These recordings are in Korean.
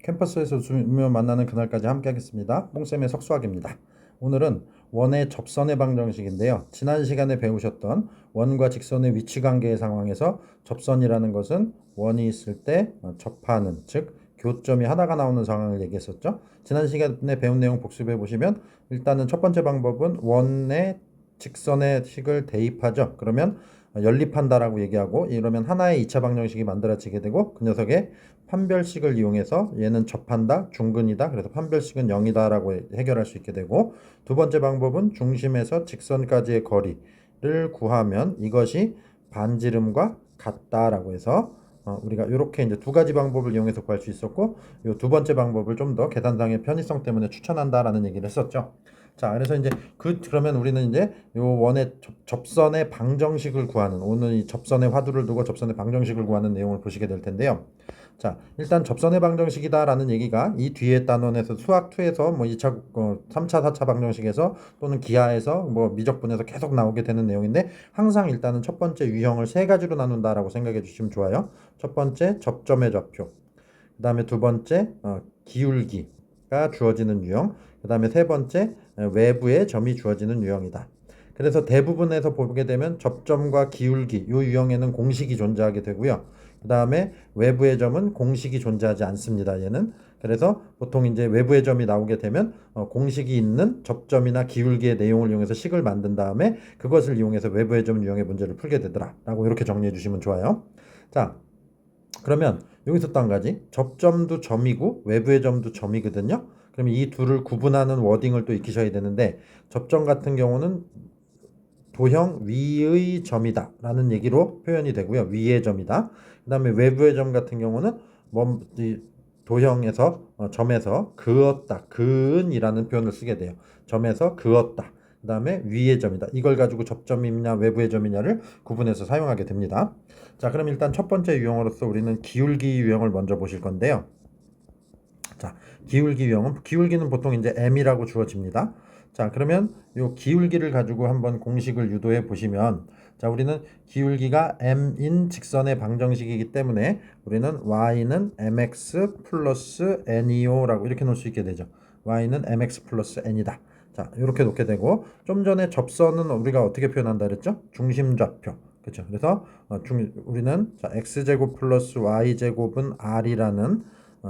캠퍼스에서 웃으며 만나는 그날까지 함께 하겠습니다. 뽕쌤의 석수학입니다. 오늘은 원의 접선의 방정식인데요. 지난 시간에 배우셨던 원과 직선의 위치관계의 상황에서 접선이라는 것은 원이 있을 때 접하는, 즉 교점이 하나가 나오는 상황을 얘기했었죠. 지난 시간에 배운 내용 복습해 보시면 일단은 첫 번째 방법은 원의 직선의 식을 대입하죠. 그러면 연립한다라고 얘기하고, 이러면 하나의 2차 방정식이 만들어지게 되고, 그 녀석의 판별식을 이용해서 얘는 접한다, 중근이다, 그래서 판별식은 0이다 라고 해결할 수 있게 되고, 두 번째 방법은 중심에서 직선까지의 거리를 구하면 이것이 반지름과 같다라고 해서 우리가 이렇게 이제 두 가지 방법을 이용해서 구할 수 있었고, 이 두 번째 방법을 좀 더 계산상의 편의성 때문에 추천한다라는 얘기를 했었죠. 자, 그래서 이제 그러면 우리는 이제 요 원의 접선의 방정식을 구하는, 오늘 이 접선의 화두를 두고 접선의 방정식을 구하는 내용을 보시게 될 텐데요. 자, 일단 접선의 방정식이다라는 얘기가 이 뒤에 단원에서 수학 2에서 뭐 2차, 3차, 4차 방정식에서 또는 기하에서 뭐 미적분에서 계속 나오게 되는 내용인데, 항상 일단은 첫 번째 유형을 세 가지로 나눈다라고 생각해 주시면 좋아요. 첫 번째 접점의 좌표, 그 다음에 두 번째 기울기가 주어지는 유형, 그 다음에 세 번째 외부의 점이 주어지는 유형이다. 그래서 대부분에서 보게 되면 접점과 기울기 이 유형에는 공식이 존재하게 되고요. 그 다음에 외부의 점은 공식이 존재하지 않습니다. 얘는. 그래서 보통 이제 외부의 점이 나오게 되면 공식이 있는 접점이나 기울기의 내용을 이용해서 식을 만든 다음에 그것을 이용해서 외부의 점 유형의 문제를 풀게 되더라 라고 이렇게 정리해 주시면 좋아요. 자, 그러면 여기서 또 한 가지, 접점도 점이고 외부의 점도 점이거든요. 그러면 이 둘을 구분하는 워딩을 또 익히셔야 되는데, 접점 같은 경우는 도형 위의 점이다 라는 얘기로 표현이 되고요. 위의 점이다. 그 다음에 외부의 점 같은 경우는 도형에서 점에서 그었다, 그은이라는 표현을 쓰게 돼요. 점에서 그었다. 그 다음에 위의 점이다. 이걸 가지고 접점이냐 외부의 점이냐를 구분해서 사용하게 됩니다. 자, 그럼 일단 첫 번째 유형으로서 우리는 기울기 유형을 먼저 보실 건데요. 자, 기울기는 보통 이제 m이라고 주어집니다. 자, 그러면 요 기울기를 가지고 한번 공식을 유도해 보시면, 자, 우리는 기울기가 m인 직선의 방정식이기 때문에 우리는 y는 mx 플러스 n이요라고 이렇게 놓을 수 있게 되죠. y는 mx 플러스 n이다. 자, 이렇게 놓게 되고, 좀 전에 접선은 우리가 어떻게 표현한다 그랬죠? 중심좌표. 그렇죠. 그래서 우리는 자, x제곱 플러스 y제곱은 r이라는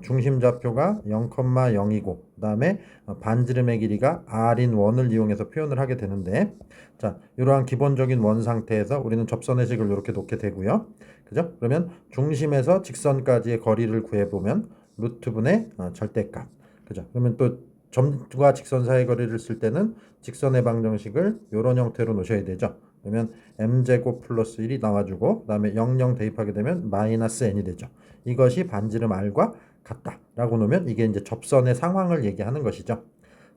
중심좌표가 0,0이고, 그 다음에 반지름의 길이가 r인 원을 이용해서 표현을 하게 되는데, 자, 이러한 기본적인 원 상태에서 우리는 접선의 식을 이렇게 놓게 되고요. 그죠? 그러면 중심에서 직선까지의 거리를 구해보면 루트분의 절대값. 그죠? 그러면 또 점과 직선 사이의 거리를 쓸 때는 직선의 방정식을 이런 형태로 놓으셔야 되죠. 그러면 m제곱 플러스 1이 나와주고, 그 다음에 00 대입하게 되면 마이너스 n이 되죠. 이것이 반지름 r과 같다 라고 놓으면 이게 이제 접선의 상황을 얘기하는 것이죠.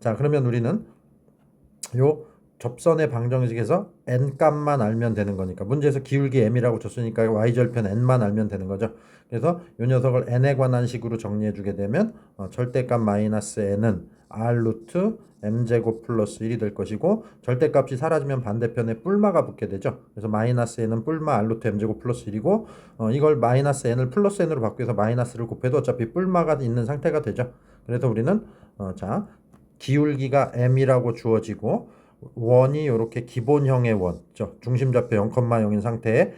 자, 그러면 우리는 요 접선의 방정식에서 n 값만 알면 되는 거니까, 문제에서 기울기 m이라고 줬으니까 y절편 n만 알면 되는 거죠. 그래서 이 녀석을 n에 관한 식으로 정리해 주게 되면 절대값 마이너스 n은 r 루트 m제곱 플러스 1이 될 것이고, 절대값이 사라지면 반대편에 뿔마가 붙게 되죠. 그래서 마이너스 n은 뿔마 r 루트 m제곱 플러스 1이고, 이걸 마이너스 n을 플러스 n으로 바꾸어서 마이너스를 곱해도 어차피 뿔마가 있는 상태가 되죠. 그래서 우리는 자, 기울기가 m이라고 주어지고, 원이 이렇게 기본형의 원, 중심좌표 0,0인 상태에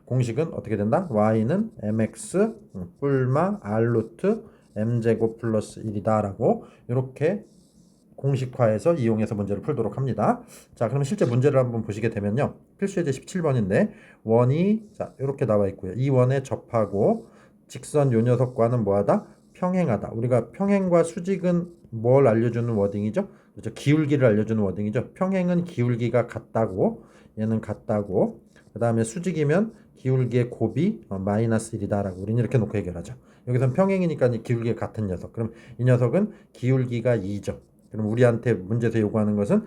공식은 어떻게 된다? y는 mx 뿔마 r 루트 m제곱 플러스 1이다 라고 이렇게 공식화해서 이용해서 문제를 풀도록 합니다. 자, 그러면 실제 문제를 한번 보시게 되면요, 필수예제 17번인데 원이 자 이렇게 나와 있고요. 이 원에 접하고 직선 요 녀석과는 뭐하다? 평행하다. 우리가 평행과 수직은 뭘 알려주는 워딩이죠? 그렇죠. 기울기를 알려주는 워딩이죠. 평행은 기울기가 같다고, 얘는 같다고, 그 다음에 수직이면 기울기의 곱이 마이너스 1이다라고 우리는 이렇게 놓고 해결하죠. 여기선 평행이니까 기울기가 같은 녀석. 그럼 이 녀석은 기울기가 2죠. 그럼 우리한테 문제에서 요구하는 것은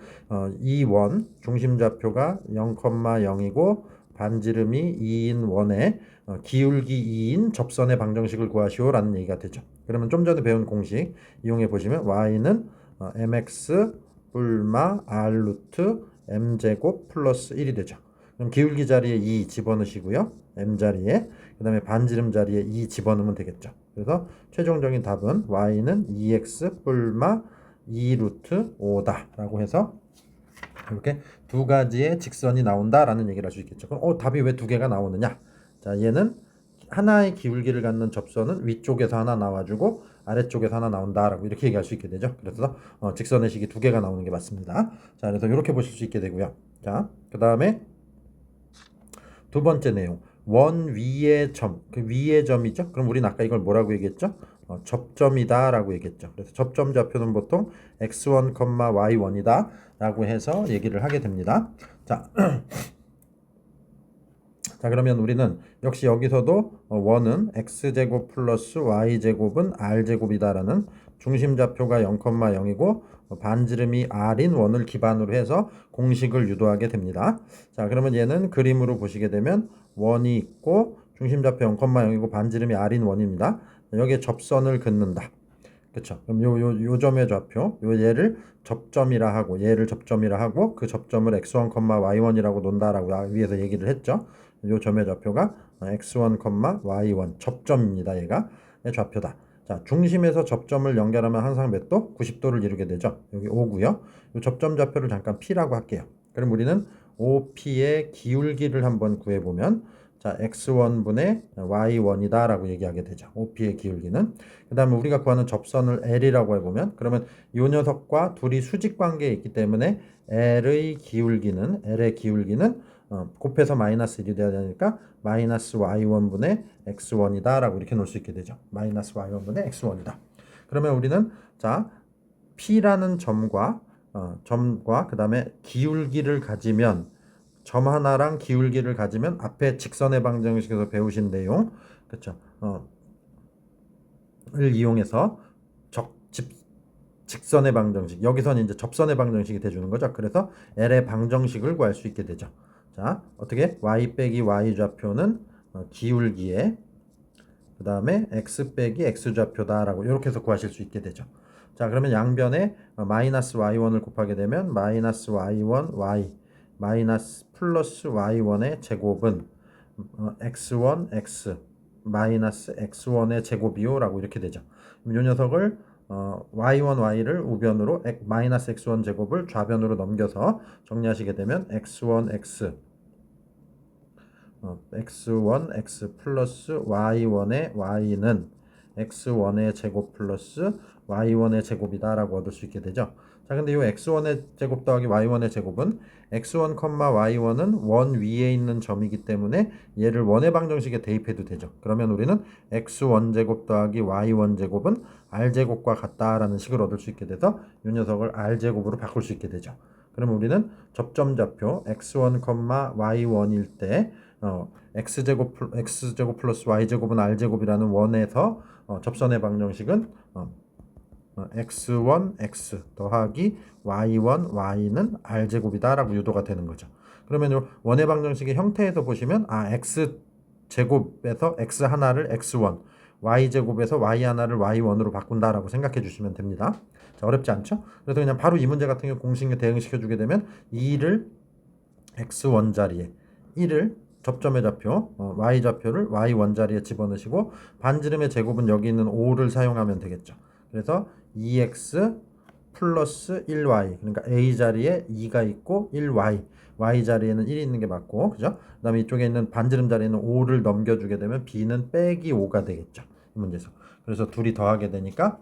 이 원 중심좌표가 0,0이고 반지름이 2인 원에 기울기 2인 접선의 방정식을 구하시오라는 얘기가 되죠. 그러면 좀 전에 배운 공식 이용해 보시면 y는 mx 뿔마 r 루트 m제곱 플러스 1이 되죠. 그럼 기울기 자리에 2 집어넣으시고요. m 자리에, 그 다음에 반지름 자리에 2 집어넣으면 되겠죠. 그래서 최종적인 답은 y는 2x 뿔마 2 루트 5다 라고 해서 이렇게 두 가지의 직선이 나온다라는 얘기를 할 수 있겠죠. 그럼 답이 왜 두 개가 나오느냐? 자, 얘는 하나의 기울기를 갖는 접선은 위쪽에서 하나 나와주고 아래쪽에서 하나 나온다라고 이렇게 얘기할 수 있게 되죠. 그래서 직선의 식이 두 개가 나오는 게 맞습니다. 자, 그래서 이렇게 보실 수 있게 되고요. 자, 그 다음에 두 번째 내용. 원 위의 점, 그 위의 점이죠. 그럼 우리는 아까 이걸 뭐라고 얘기했죠? 접점이다 라고 얘기했죠. 그래서 접점 좌표는 보통 x1, y1이다 라고 해서 얘기를 하게 됩니다. 자, 자 그러면 우리는 역시 여기서도 원은 x제곱 플러스 y제곱은 r제곱이다 라는 중심좌표가 0,0이고 반지름이 r인 원을 기반으로 해서 공식을 유도하게 됩니다. 자 그러면 얘는 그림으로 보시게 되면 원이 있고 중심좌표 0,0이고 반지름이 r인 원입니다. 여기에 접선을 긋는다. 그쵸? 그럼 요 점의 좌표, 얘를 접점이라 하고, 얘를 접점이라 하고, 그 접점을 x1, y1이라고 논다라고 위에서 얘기를 했죠. 요 점의 좌표가 x1, y1 접점입니다. 얘가 좌표다. 자, 중심에서 접점을 연결하면 항상 몇 도? 90도를 이루게 되죠. 여기 5고요. 요 접점 좌표를 잠깐 P라고 할게요. 그럼 우리는 OP의 기울기를 한번 구해보면 자, x1분의 y1이다 라고 얘기하게 되죠. OP의 기울기는. 그 다음에 우리가 구하는 접선을 L이라고 해보면 그러면 이 녀석과 둘이 수직 관계에 있기 때문에 L의 기울기는 곱해서 마이너스 1이 되어야 되니까 마이너스 y1분의 x1이다 라고 이렇게 놓을 수 있게 되죠. 마이너스 y1분의 x1이다. 그러면 우리는 자 P라는 점과 그 다음에 기울기를 가지면 점 하나랑 기울기를 가지면 앞에 직선의 방정식에서 배우신 내용 그쵸? 을 이용해서 직선의 방정식 여기서는 이제 접선의 방정식이 돼주는 거죠. 그래서 L의 방정식을 구할 수 있게 되죠. 자 어떻게 y 빼기 y 좌표는 기울기에 그 다음에 x 빼기 x 좌표다 라고 이렇게 해서 구하실 수 있게 되죠. 자 그러면 양변에 마이너스 y1을 곱하게 되면 마이너스 y1 y 마이너스 플러스 y1의 제곱은 x1 x 마이너스 x1의 제곱이요 라고 이렇게 되죠. 이 녀석을 y1 y를 우변으로 마이너스 x1 제곱을 좌변으로 넘겨서 정리하시게 되면 x1 x x1 x 플러스 y1의 y는 x1의 제곱 플러스 y1의 제곱이다 라고 얻을 수 있게 되죠. 자 근데 이 x1의 제곱 더하기 y1의 제곱은 x1, y1은 원 위에 있는 점이기 때문에 얘를 원의 방정식에 대입해도 되죠. 그러면 우리는 x1 제곱 더하기 y1 제곱은 r제곱과 같다라는 식을 얻을 수 있게 돼서 이 녀석을 r제곱으로 바꿀 수 있게 되죠. 그러면 우리는 접점 좌표 x1, y1일 때 x제곱 플러스 y제곱은 r제곱이라는 원에서 접선의 방정식은 x1 x 더하기 y1 y는 r제곱이다 라고 유도가 되는 거죠. 그러면 요 원의 방정식의 형태에서 보시면 x제곱에서 x 하나를 x1 y제곱에서 y 하나를 y1으로 바꾼다라고 생각해 주시면 됩니다. 자, 어렵지 않죠? 그래서 그냥 바로 이 문제 같은 경우 공식에 대응시켜 주게 되면 2를 x1 자리에 1을 접점의 좌표 y 좌표를 y1 자리에 집어넣으시고 반지름의 제곱은 여기 있는 5를 사용하면 되겠죠. 그래서 2x 플러스 1y 그러니까 a 자리에 2가 있고 1y y 자리에는 1이 있는 게 맞고 그죠? 그 다음에 이쪽에 있는 반지름 자리에는 5를 넘겨주게 되면 b는 빼기 5가 되겠죠. 이 문제에서. 그래서 둘이 더하게 되니까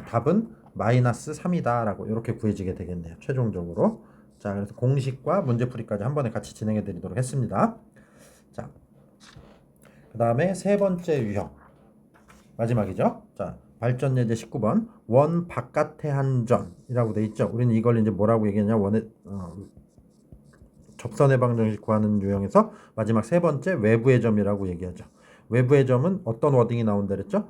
답은 마이너스 3이다 라고 이렇게 구해지게 되겠네요. 최종적으로. 자 그래서 공식과 문제풀이까지 한 번에 같이 진행해 드리도록 했습니다. 자, 그 다음에 세 번째 유형 마지막이죠. 자 발전 예제 19번 원 바깥의 한 점이라고 돼 있죠. 우리는 이걸 이제 뭐라고 얘기하냐 원의 접선의 방정식 구하는 유형에서 마지막 세 번째 외부의 점이라고 얘기하죠. 외부의 점은 어떤 워딩이 나온다 그랬죠?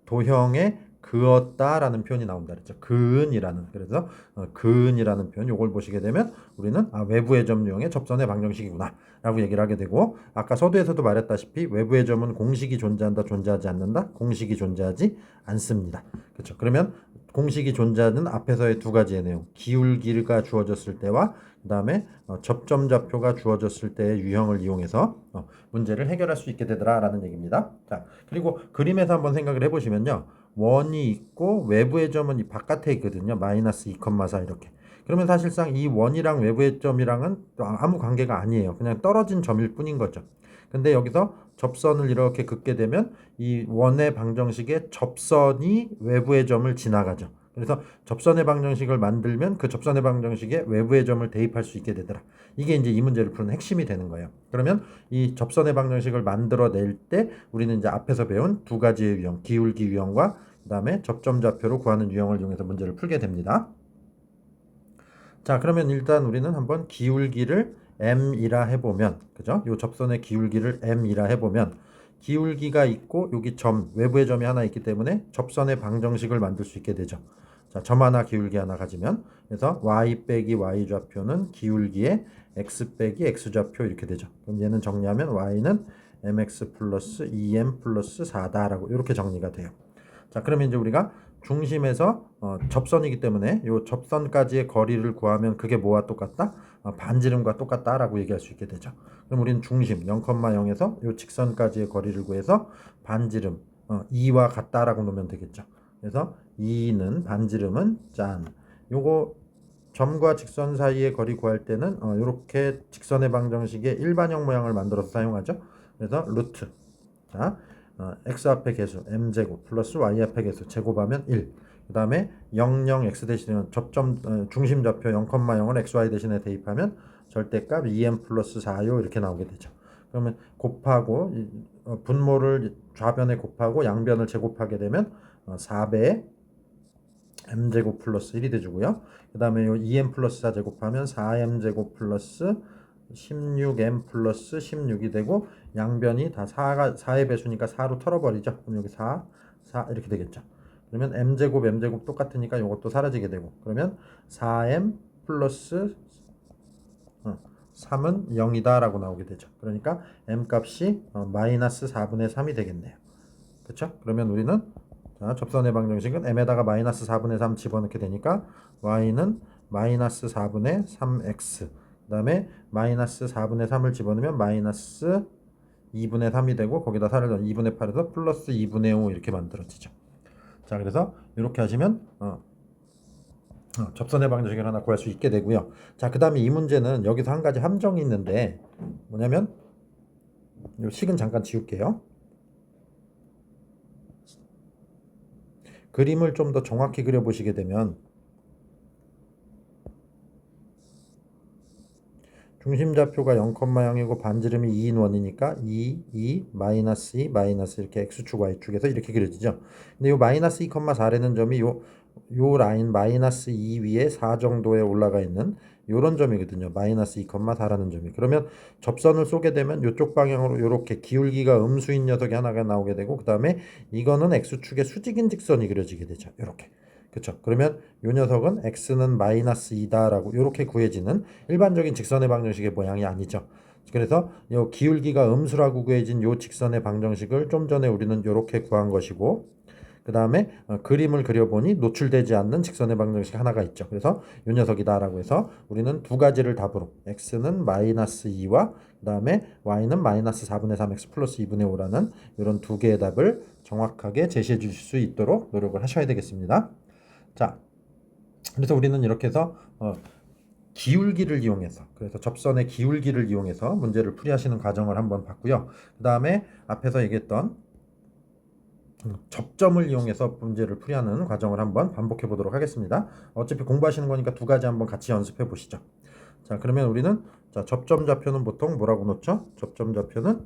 도형에 그었다라는 표현이 나온다 그랬죠. 그은이라는 그래서 그은이라는 표현 요걸 보시게 되면 우리는 외부의 점 유형의 접선의 방정식이구나 라고 얘기를 하게 되고 아까 서두에서도 말했다시피 외부의 점은 공식이 존재한다 존재하지 않는다 공식이 존재하지 않습니다. 그렇죠. 그러면 공식이 존재하는 앞에서의 두 가지의 내용, 기울기가 주어졌을 때와 그 다음에 접점 좌표가 주어졌을 때의 유형을 이용해서 문제를 해결할 수 있게 되더라 라는 얘기입니다. 자, 그리고 그림에서 한번 생각을 해보시면요, 원이 있고 외부의 점은 이 바깥에 있거든요. 마이너스 2,4 이렇게. 그러면 사실상 이 원이랑 외부의 점이랑은 아무 관계가 아니에요. 그냥 떨어진 점일 뿐인 거죠. 근데 여기서 접선을 이렇게 긋게 되면 이 원의 방정식에 접선이 외부의 점을 지나가죠. 그래서 접선의 방정식을 만들면 그 접선의 방정식에 외부의 점을 대입할 수 있게 되더라. 이게 이제 이 문제를 푸는 핵심이 되는 거예요. 그러면 이 접선의 방정식을 만들어낼 때 우리는 이제 앞에서 배운 두 가지의 유형, 기울기 유형과 그 다음에 접점 좌표로 구하는 유형을 이용해서 문제를 풀게 됩니다. 자, 그러면 일단 우리는 한번 기울기를 m이라 해보면, 그죠? 요 접선의 기울기를 m이라 해보면, 기울기가 있고 여기 점, 외부의 점이 하나 있기 때문에 접선의 방정식을 만들 수 있게 되죠. 자, 점 하나, 기울기 하나 가지면, 그래서 y 빼기 y 좌표는 기울기의 x 빼기 x 좌표 이렇게 되죠. 그럼 얘는 정리하면 y는 mx 플러스 2m 플러스 4다라고 이렇게 정리가 돼요. 자, 그러면 이제 우리가 중심에서 접선이기 때문에 이 접선까지의 거리를 구하면 그게 뭐와 똑같다? 반지름과 똑같다라고 얘기할 수 있게 되죠. 그럼 우리는 중심 0,0에서 이 직선까지의 거리를 구해서 반지름 2와 같다라고 놓으면 되겠죠. 그래서 2는 반지름은 짠. 요거 점과 직선 사이의 거리 구할 때는 이렇게 직선의 방정식의 일반형 모양을 만들어서 사용하죠. 그래서 루트. 자, x 앞에 개수 m제곱 플러스 y 앞에 개수 제곱하면 1. 그 다음에 00 x 대신에 접점 중심 좌표 0,0을 xy 대신에 대입하면 절대값 2m 플러스 4요 이렇게 나오게 되죠. 그러면 곱하고 분모를 좌변에 곱하고 양변을 제곱하게 되면 4배의 m제곱 플러스 1이 돼주고요. 그 다음에 요 2m 플러스 4 제곱하면 4m제곱 플러스 16m 플러스 16이 되고 양변이 다 4의 배수니까 4로 털어버리죠. 그럼 여기 4 이렇게 되겠죠. 그러면 m제곱 똑같으니까 이것도 사라지게 되고 그러면 4m 플러스 3은 0이다 라고 나오게 되죠. 그러니까 m 값이 마이너스 4분의 3이 되겠네요. 그렇죠? 그러면 우리는 자, 접선의 방정식은 m에다가 마이너스 4분의 3 집어넣게 되니까 y는 마이너스 4분의 3x 그 다음에 마이너스 4분의 3을 집어넣으면 마이너스 2분의 3이 되고 거기다 4를 넣으면 2분의 8에서 플러스 2분의 5 이렇게 만들어지죠. 자, 그래서 이렇게 하시면 접선의 방정식을 하나 구할 수 있게 되고요. 자, 그 다음에 이 문제는 여기서 한 가지 함정이 있는데 뭐냐면 이 식은 잠깐 지울게요. 그림을 좀 더 정확히 그려보시게 되면 중심좌표가 0,0이고 반지름이 2인 원이니까 2, 마이너스 2, 마이너스 이렇게 x축, y축에서 이렇게 그려지죠. 근데 이 마이너스 2,4라는 점이 요 라인 마이너스 2 위에 4 정도에 올라가 있는 요런 점이거든요. 마이너스 2,4라는 점이. 그러면 접선을 쏘게 되면 이쪽 방향으로 이렇게 기울기가 음수인 녀석이 하나가 나오게 되고 그 다음에 이거는 x축의 수직인 직선이 그려지게 되죠. 이렇게. 그렇죠. 그러면 이 녀석은 x는 마이너스 2다라고 이렇게 구해지는 일반적인 직선의 방정식의 모양이 아니죠. 그래서 이 기울기가 음수라고 구해진 이 직선의 방정식을 좀 전에 우리는 이렇게 구한 것이고 그 다음에 그림을 그려보니 노출되지 않는 직선의 방정식 하나가 있죠. 그래서 이 녀석이다라고 해서 우리는 두 가지를 답으로 x는 마이너스 2와 그 다음에 y는 마이너스 4분의 3x 플러스 2분의 5라는 이런 두 개의 답을 정확하게 제시해 주실 수 있도록 노력을 하셔야 되겠습니다. 자, 그래서 우리는 이렇게 해서 기울기를 이용해서 그래서 접선의 기울기를 이용해서 문제를 풀이하시는 과정을 한번 봤고요. 그 다음에 앞에서 얘기했던 접점을 이용해서 문제를 풀이하는 과정을 한번 반복해 보도록 하겠습니다. 어차피 공부하시는 거니까 두 가지 한번 같이 연습해 보시죠. 자, 그러면 우리는 자, 접점 좌표는 보통 뭐라고 놓죠? 접점 좌표는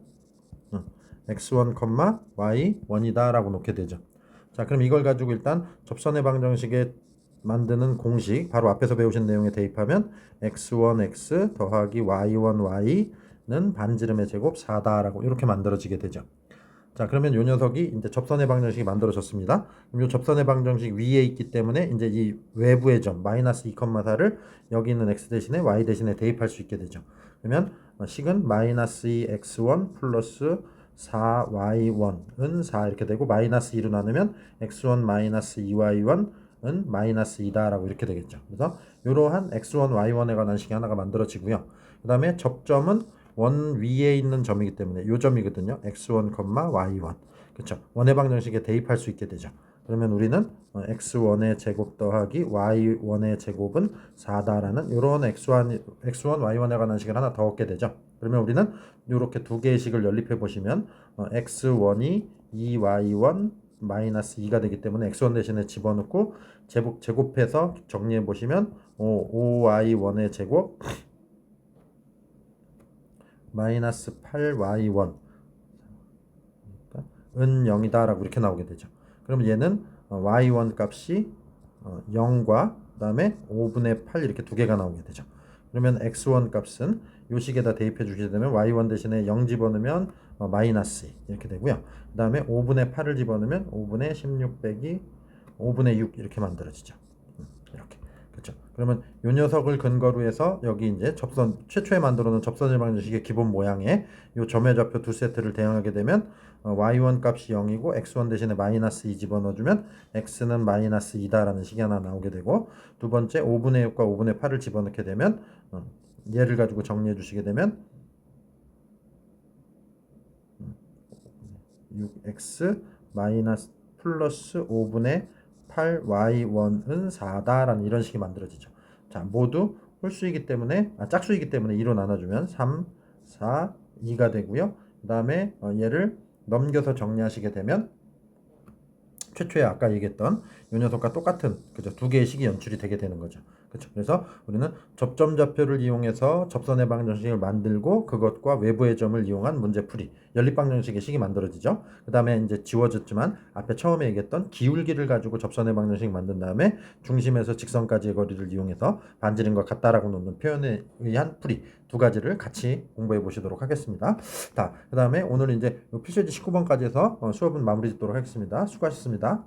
x1, y1이다 라고 놓게 되죠. 자, 그럼 이걸 가지고 일단 접선의 방정식에 만드는 공식 바로 앞에서 배우신 내용에 대입하면 x1x 더하기 y1y는 반지름의 제곱 4다라고 이렇게 만들어지게 되죠. 자, 그러면 요 녀석이 이제 접선의 방정식이 만들어졌습니다. 그럼 요 접선의 방정식 위에 있기 때문에 이제 이 외부의 점 마이너스 2,4를 여기 있는 x 대신에 y 대신에 대입할 수 있게 되죠. 그러면 식은 마이너스 2x1 플러스 4y1은 4 이렇게 되고 마이너스 2로 나누면 x1 마이너스 2y1 마이너스 2다라고 이렇게 되겠죠. 그래서 이러한 x1, y1에 관한 식이 하나가 만들어지고요. 그 다음에 접점은 원 위에 있는 점이기 때문에 요 점이거든요. x1, y1. 그렇죠. 원의 방정식에 대입할 수 있게 되죠. 그러면 우리는 x1의 제곱 더하기 y1의 제곱은 4다라는 이런 x1, y1에 관한 식을 하나 더 얻게 되죠. 그러면 우리는 이렇게 두 개의 식을 연립해 보시면 x1이 2y1 마이너스 2가 되기 때문에 x1 대신에 집어넣고 제곱해서 정리해 보시면 5y1의 제곱 마이너스 8y1 은 0이다 라고 이렇게 나오게 되죠. 그럼 얘는 y1 값이 0과 그 다음에 5분의 8 이렇게 두 개가 나오게 되죠. 그러면 x1 값은 요 식에다 대입해 주시게 되면 y1 대신에 0 집어넣으면 마이너스 2 이렇게 되고요. 그 다음에 5분의 8을 집어넣으면 5분의 16 빼기 5분의 6 이렇게 만들어지죠. 이렇게. 그렇죠. 그러면 요 녀석을 근거로 해서 여기 이제 접선 최초에 만들어 놓은 접선 일방정식의 기본 모양에 요 점의 좌표 두 세트를 대응하게 되면 y1 값이 0이고 x1 대신에 마이너스 2 집어넣어주면 x는 마이너스 2다라는 식이 하나 나오게 되고 두 번째 5분의 6과 5분의 8을 집어넣게 되면 얘를 가지고 정리해 주시게 되면 6x 마이너스 플러스 5분의 8y1은 4다라는 이런 식이 만들어지죠. 자, 모두 홀수이기 때문에 짝수이기 때문에 2로 나눠주면 3, 4, 2가 되고요. 그 다음에 얘를 넘겨서 정리하시게 되면 최초에 아까 얘기했던 이 녀석과 똑같은 그죠 두 개의 식이 연출이 되게 되는 거죠. 그렇죠. 그래서 우리는 접점 좌표를 이용해서 접선의 방정식을 만들고 그것과 외부의 점을 이용한 문제풀이 연립 방정식의 식이 만들어지죠. 그 다음에 이제 지워졌지만 앞에 처음에 얘기했던 기울기를 가지고 접선의 방정식 만든 다음에 중심에서 직선까지의 거리를 이용해서 반지름과 같다라고 놓는 표현에 의한 풀이 두 가지를 같이 공부해 보시도록 하겠습니다. 자, 그 다음에 오늘 이제 필수예제 19번까지 해서 수업은 마무리 짓도록 하겠습니다. 수고하셨습니다.